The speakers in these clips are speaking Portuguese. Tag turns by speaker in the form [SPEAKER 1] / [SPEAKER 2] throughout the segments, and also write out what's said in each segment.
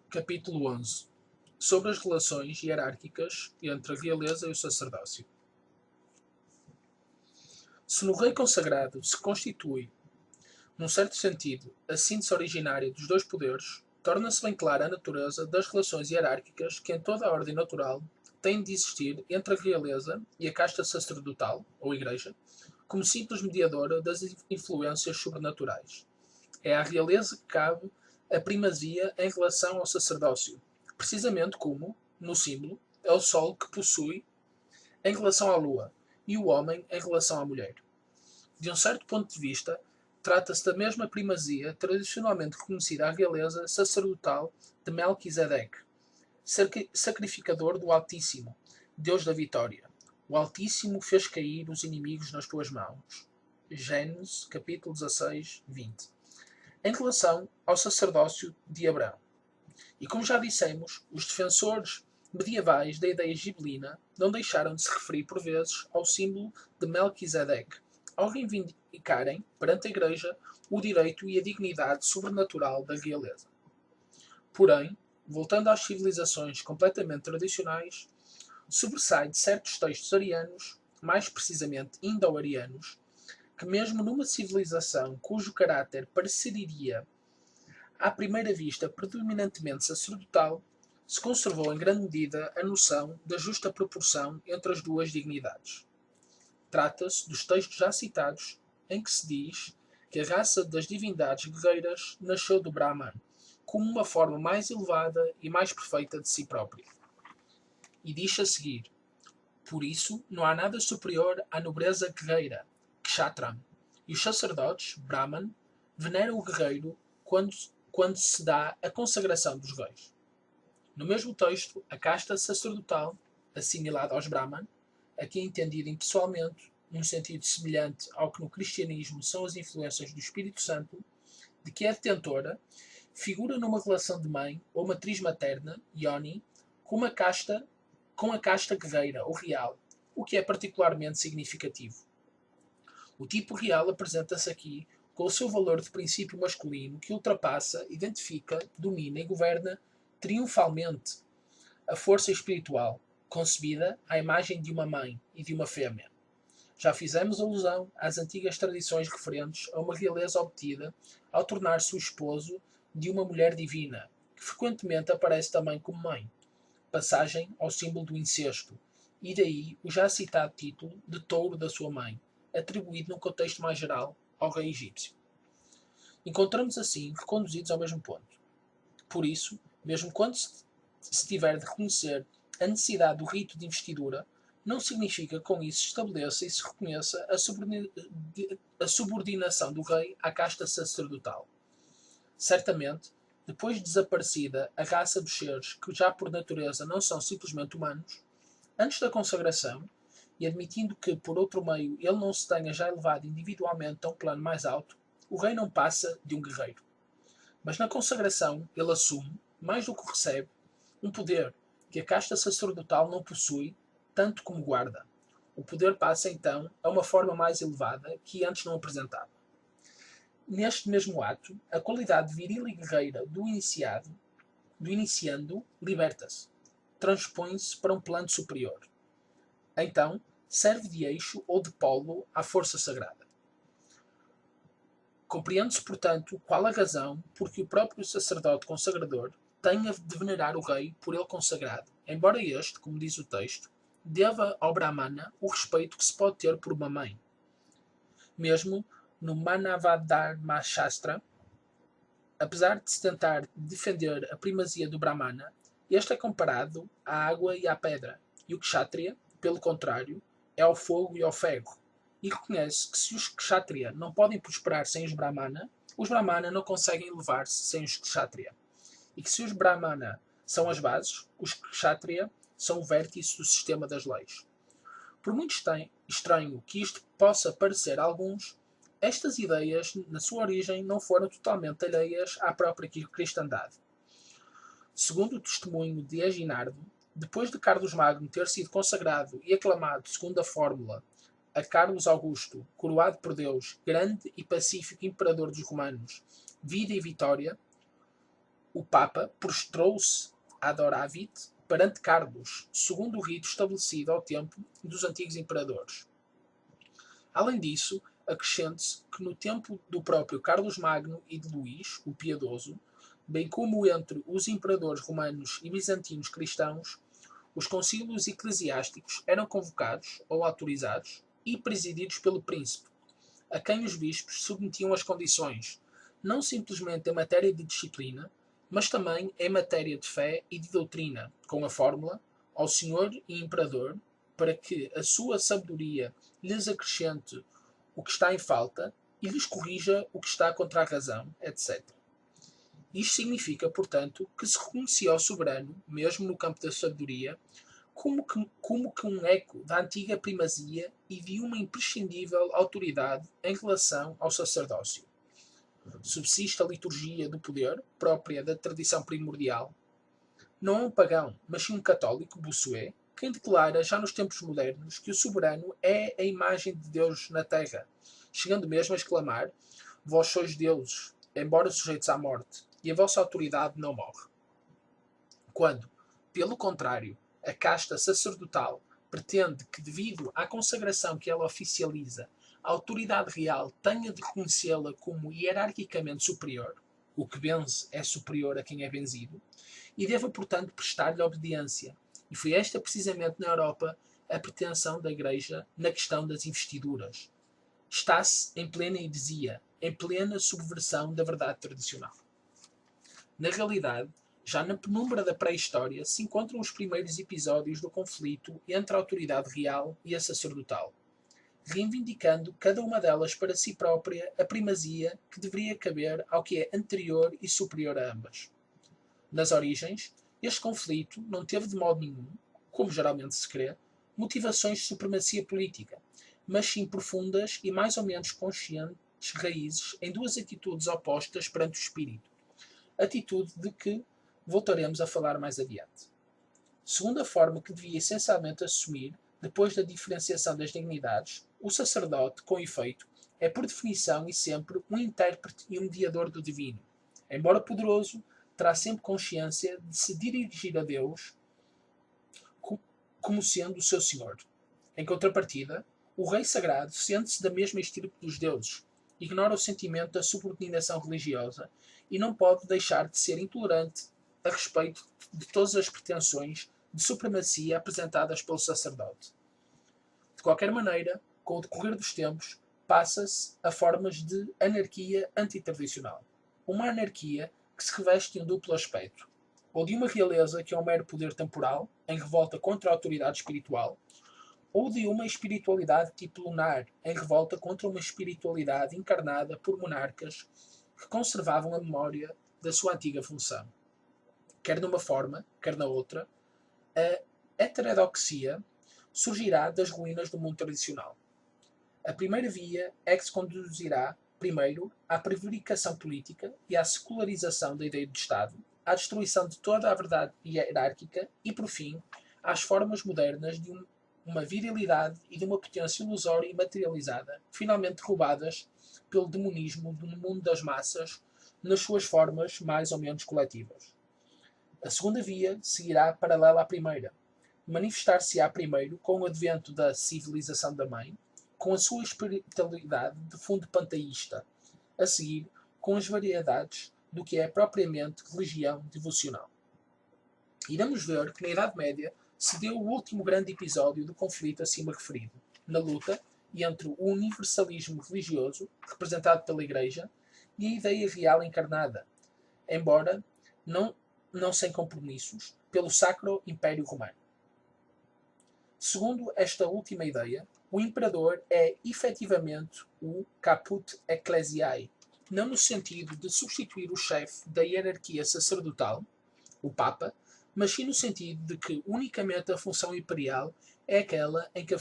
[SPEAKER 1] Capítulo 11. Sobre as relações hierárquicas entre a realeza e o sacerdócio. Se no rei consagrado se constitui, num certo sentido, a síntese originária dos dois poderes, torna-se bem clara a natureza das relações hierárquicas que em toda a ordem natural têm de existir entre a realeza e a casta sacerdotal, ou igreja, como simples mediadora das influências sobrenaturais. É à realeza que cabe a primazia em relação ao sacerdócio, precisamente como, no símbolo, é o Sol que possui em relação à Lua e o homem em relação à mulher. De um certo ponto de vista, trata-se da mesma primazia tradicionalmente reconhecida à realeza sacerdotal de Melquisedeque, sacrificador do Altíssimo, Deus da vitória. O Altíssimo fez cair os inimigos nas tuas mãos. Gênesis, capítulo 16, 20. Em relação ao sacerdócio de Abraão. E como já dissemos, os defensores medievais da ideia gibelina não deixaram de se referir por vezes ao símbolo de Melquisedeque, ao reivindicarem, perante a Igreja, o direito e a dignidade sobrenatural da realeza. Porém, voltando às civilizações completamente tradicionais, sobressai de certos textos arianos, mais precisamente indo-arianos, que mesmo numa civilização cujo caráter pareceria à primeira vista predominantemente sacerdotal, se conservou em grande medida a noção da justa proporção entre as duas dignidades. Trata-se dos textos já citados, em que se diz que a raça das divindades guerreiras nasceu do Brahman, como uma forma mais elevada e mais perfeita de si própria. E diz a seguir: por isso não há nada superior à nobreza guerreira, Kshatram, e os sacerdotes, Brahman, veneram o guerreiro quando se dá a consagração dos reis. No mesmo texto, a casta sacerdotal, assimilada aos Brahman, aqui entendida impessoalmente, num sentido semelhante ao que no cristianismo são as influências do Espírito Santo, de que é detentora, figura numa relação de mãe ou matriz materna, Yoni, com a casta guerreira ou real, o que é particularmente significativo. O tipo real apresenta-se aqui com o seu valor de princípio masculino que ultrapassa, identifica, domina e governa triunfalmente a força espiritual, concebida à imagem de uma mãe e de uma fêmea. Já fizemos alusão às antigas tradições referentes a uma realeza obtida ao tornar-se o esposo de uma mulher divina, que frequentemente aparece também como mãe, passagem ao símbolo do incesto, e daí o já citado título de touro da sua mãe, atribuído num contexto mais geral ao rei egípcio. Encontramos assim reconduzidos ao mesmo ponto. Por isso, mesmo quando se tiver de reconhecer a necessidade do rito de investidura, não significa que com isso se estabeleça e se reconheça a subordinação do rei à casta sacerdotal. Certamente, depois de desaparecida a raça dos seres que já por natureza não são simplesmente humanos, antes da consagração, e admitindo que, por outro meio, ele não se tenha já elevado individualmente a um plano mais alto, o rei não passa de um guerreiro. Mas na consagração ele assume, mais do que recebe, um poder que a casta sacerdotal não possui, tanto como guarda. O poder passa então a uma forma mais elevada que antes não apresentava. Neste mesmo ato, a qualidade viril e guerreira do iniciando, liberta-se. Transpõe-se para um plano superior. Então, serve de eixo ou de polo à força sagrada. Compreende-se, portanto, qual a razão por que o próprio sacerdote consagrador tenha de venerar o rei por ele consagrado, embora este, como diz o texto, deva ao Brahmana o respeito que se pode ter por uma mãe. Mesmo no Manavadharma Shastra, apesar de se tentar defender a primazia do Brahmana, este é comparado à água e à pedra, e o Kshatriya, pelo contrário, é ao fogo e ao ferro, e reconhece que se os Kshatriya não podem prosperar sem os Brahmana não conseguem elevar-se sem os Kshatriya, e que se os Brahmana são as bases, os Kshatriya são o vértice do sistema das leis. Por muito estranho que isto possa parecer a alguns, estas ideias, na sua origem, não foram totalmente alheias à própria cristandade. Segundo o testemunho de Aginardo, depois de Carlos Magno ter sido consagrado e aclamado segundo a fórmula a Carlos Augusto, coroado por Deus, grande e pacífico imperador dos romanos, vida e vitória, O Papa prostrou-se adoravit perante Carlos, segundo o rito estabelecido ao tempo dos antigos imperadores. Além disso, acrescente-se que no tempo do próprio Carlos Magno e de Luís, o Piedoso, bem como entre os imperadores romanos e bizantinos cristãos, os concílios eclesiásticos eram convocados ou autorizados e presididos pelo príncipe, a quem os bispos submetiam as condições, não simplesmente em matéria de disciplina, mas também em matéria de fé e de doutrina, com a fórmula ao Senhor e Imperador, para que a sua sabedoria lhes acrescente o que está em falta e lhes corrija o que está contra a razão, etc. Isto significa, portanto, que se reconhecia ao soberano, mesmo no campo da sabedoria, como que um eco da antiga primazia e de uma imprescindível autoridade em relação ao sacerdócio. Subsiste a liturgia do poder, própria da tradição primordial. Não é um pagão, mas sim um católico, Bossuet, quem declara já nos tempos modernos que o soberano é a imagem de Deus na terra, chegando mesmo a exclamar: vós sois deuses, embora sujeitos à morte, e a vossa autoridade não morre. Quando, pelo contrário, a casta sacerdotal pretende que, devido à consagração que ela oficializa, a autoridade real tenha de reconhecê-la como hierarquicamente superior, o que benze é superior a quem é benzido, e deva, portanto, prestar-lhe obediência. E foi esta, precisamente na Europa, a pretensão da Igreja na questão das investiduras. Está-se em plena heresia, em plena subversão da verdade tradicional. Na realidade, já na penumbra da pré-história se encontram os primeiros episódios do conflito entre a autoridade real e a sacerdotal, reivindicando cada uma delas para si própria a primazia que deveria caber ao que é anterior e superior a ambas. Nas origens, este conflito não teve de modo nenhum, como geralmente se crê, motivações de supremacia política, mas sim profundas e mais ou menos conscientes raízes em duas atitudes opostas perante o espírito, atitude de que voltaremos a falar mais adiante. Segunda forma que devia essencialmente assumir, depois da diferenciação das dignidades, o sacerdote, com efeito, é por definição e sempre um intérprete e um mediador do divino. Embora poderoso, terá sempre consciência de se dirigir a Deus como sendo o seu Senhor. Em contrapartida, o rei sagrado sente-se da mesma estirpe dos deuses, ignora o sentimento da subordinação religiosa e não pode deixar de ser intolerante a respeito de todas as pretensões de supremacia apresentadas pelo sacerdote. De qualquer maneira, com o decorrer dos tempos, passa-se a formas de anarquia antitradicional. Uma anarquia que se reveste de um duplo aspecto, ou de uma realeza que é um mero poder temporal, em revolta contra a autoridade espiritual, ou de uma espiritualidade tipo lunar, em revolta contra uma espiritualidade encarnada por monarcas que conservavam a memória da sua antiga função. Quer numa forma, quer na outra, a heterodoxia surgirá das ruínas do mundo tradicional. A primeira via é que se conduzirá, primeiro, à prevaricação política e à secularização da ideia de Estado, à destruição de toda a verdade hierárquica e, por fim, às formas modernas de uma virilidade e de uma potência ilusória e materializada, finalmente roubadas pelo demonismo do mundo das massas nas suas formas mais ou menos coletivas. A segunda via seguirá paralela à primeira. Manifestar-se-á primeiro com o advento da civilização da mãe, com a sua espiritualidade de fundo panteísta, a seguir com as variedades do que é propriamente religião devocional. Iremos ver que na Idade Média se deu o último grande episódio do conflito acima referido, na luta entre o universalismo religioso, representado pela Igreja, e a ideia real encarnada, embora não sem compromissos, pelo Sacro Império Romano. Segundo esta última ideia, o imperador é efetivamente o caput ecclesiae, não no sentido de substituir o chefe da hierarquia sacerdotal, o Papa, mas sim no sentido de que unicamente a função imperial é aquela em que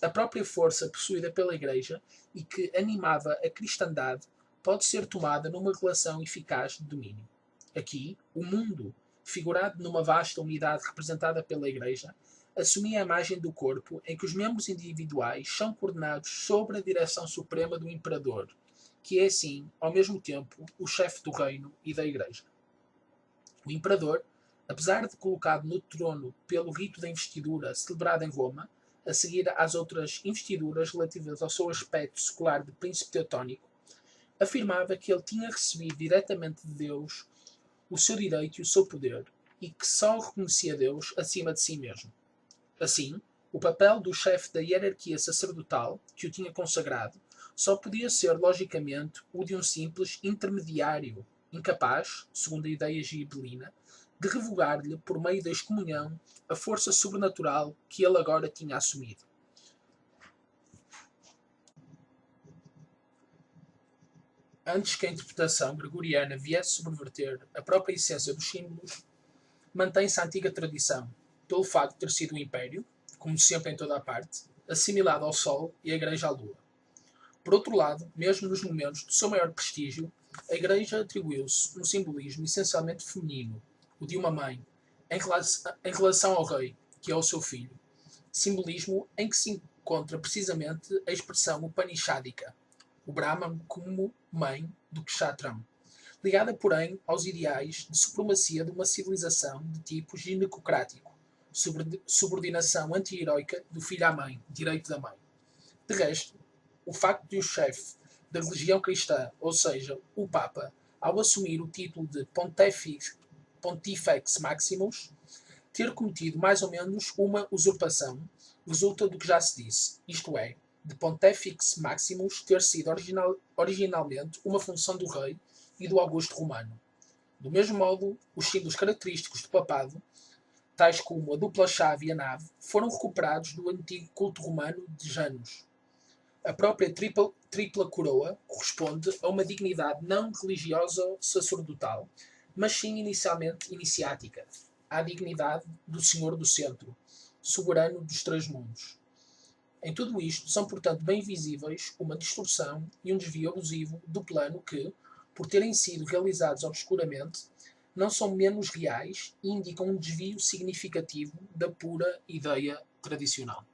[SPEAKER 1] a própria força possuída pela Igreja e que animava a cristandade pode ser tomada numa relação eficaz de domínio. Aqui, o mundo, figurado numa vasta unidade representada pela Igreja, assumia a imagem do corpo em que os membros individuais são coordenados sob a direção suprema do Imperador, que é assim, ao mesmo tempo, o chefe do reino e da Igreja. O imperador, apesar de colocado no trono pelo rito da investidura celebrado em Roma, a seguir às outras investiduras relativas ao seu aspecto secular de príncipe teutónico, afirmava que ele tinha recebido diretamente de Deus o seu direito e o seu poder, e que só reconhecia Deus acima de si mesmo. Assim, o papel do chefe da hierarquia sacerdotal, que o tinha consagrado, só podia ser, logicamente, o de um simples intermediário, incapaz, segundo a ideia gibelina, de revogar-lhe, por meio da excomunhão, a força sobrenatural que ele agora tinha assumido. Antes que a interpretação gregoriana viesse subverter a própria essência dos símbolos, mantém-se a antiga tradição, pelo facto de ter sido o Império, como sempre em toda a parte, assimilado ao Sol e a Igreja à Lua. Por outro lado, mesmo nos momentos do seu maior prestígio, a Igreja atribuiu-se um simbolismo essencialmente feminino, o de uma mãe, em relação ao rei, que é o seu filho. Simbolismo em que se encontra precisamente a expressão Upanishadica, o Brahman como mãe do Kshatram, ligada, porém, aos ideais de supremacia de uma civilização de tipo ginecocrático, subordinação anti-heroica do filho à mãe, direito da mãe. De resto, o facto de o chefe da religião cristã, ou seja, o Papa, ao assumir o título de Pontifex Maximus, ter cometido mais ou menos uma usurpação, resulta do que já se disse, isto é, de Pontifex Maximus ter sido originalmente uma função do rei e do Augusto Romano. Do mesmo modo, os símbolos característicos do papado, tais como a dupla chave e a nave, foram recuperados do antigo culto romano de Janus. A própria tripla coroa corresponde a uma dignidade não religiosa sacerdotal, mas sim inicialmente iniciática, à dignidade do Senhor do Centro, soberano dos três mundos. Em tudo isto são, portanto, bem visíveis uma distorção e um desvio abusivo do plano que, por terem sido realizados obscuramente, não são menos reais e indicam um desvio significativo da pura ideia tradicional.